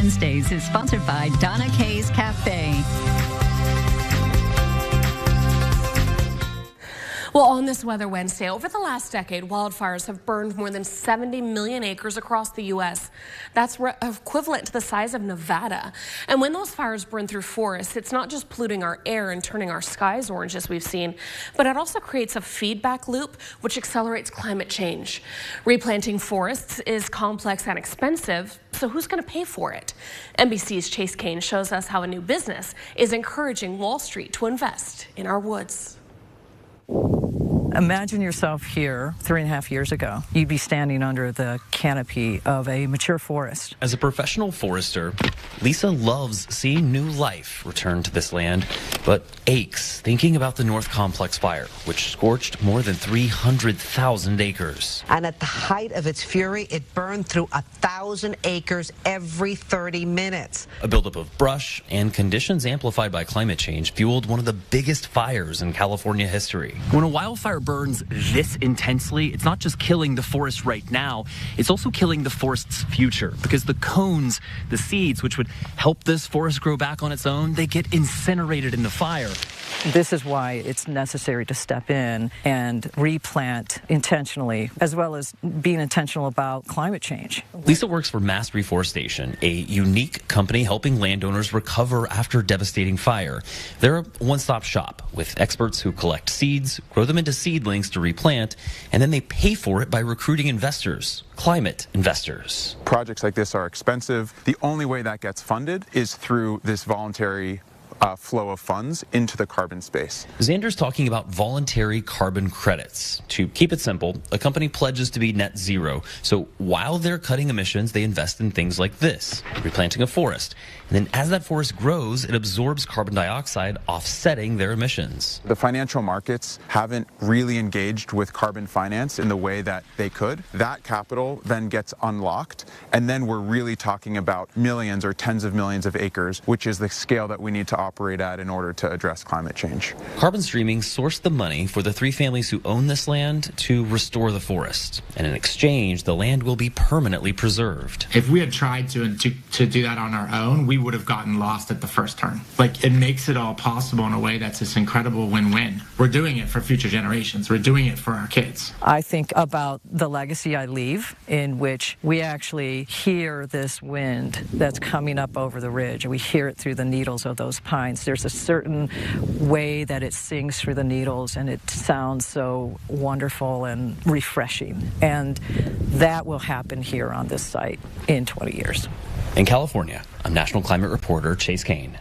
Wednesdays is sponsored by Donna Kay's Cafe. Well, on this Weather Wednesday, over the last decade, wildfires have burned more than 70 million acres across the U.S. That's equivalent to the size of Nevada. And when those fires burn through forests, it's not just polluting our air and turning our skies orange, as we've seen, but it also creates a feedback loop, which accelerates climate change. Replanting forests is complex and expensive, so who's going to pay for it? NBC's Chase Kane shows us how a new business is encouraging Wall Street to invest in our woods. Imagine yourself here 3.5 years ago. You'd be standing under the canopy of a mature forest. As a professional forester, Lisa loves seeing new life return to this land, but aches thinking about the North Complex fire, which scorched more than 300,000 acres. And at the height of its fury, it burned through 1,000 acres every 30 minutes. A buildup of brush and conditions amplified by climate change fueled one of the biggest fires in California history. When a wildfire burns this intensely, it's not just killing the forest right now, it's also killing the forest's future, because the cones, the seeds, which would help this forest grow back on its own, they get incinerated in the fire. This is why it's necessary to step in and replant intentionally, as well as being intentional about climate change. Lisa works for Mass Reforestation, a unique company helping landowners recover after devastating fire. They're a one-stop shop with experts who collect seeds, grow them into seedlings to replant, and then they pay for it by recruiting investors, climate investors. Projects like this are expensive. The only way that gets funded is through this voluntary flow of funds into the carbon space. Xander's talking about voluntary carbon credits. To keep it simple, a company pledges to be net zero. So while they're cutting emissions, they invest in things like this, replanting a forest. And then as that forest grows, it absorbs carbon dioxide, offsetting their emissions. The financial markets haven't really engaged with carbon finance in the way that they could. That capital then gets unlocked, and then we're really talking about millions or tens of millions of acres, which is the scale that we need to operate at in order to address climate change. Carbon streaming sourced the money for the 3 families who own this land to restore the forest. And in exchange, the land will be permanently preserved. If we had tried to do that on our own, we would have gotten lost at the first turn. Like, it makes it all possible in a way that's this incredible win-win. We're doing it for future generations. We're doing it for our kids. I think about the legacy I leave, in which we actually hear this wind that's coming up over the ridge, and we hear it through the needles of those pines. There's a certain way that it sings through the needles, and it sounds so wonderful and refreshing. And that will happen here on this site in 20 years. In California, I'm National Climate Reporter Chase Kane.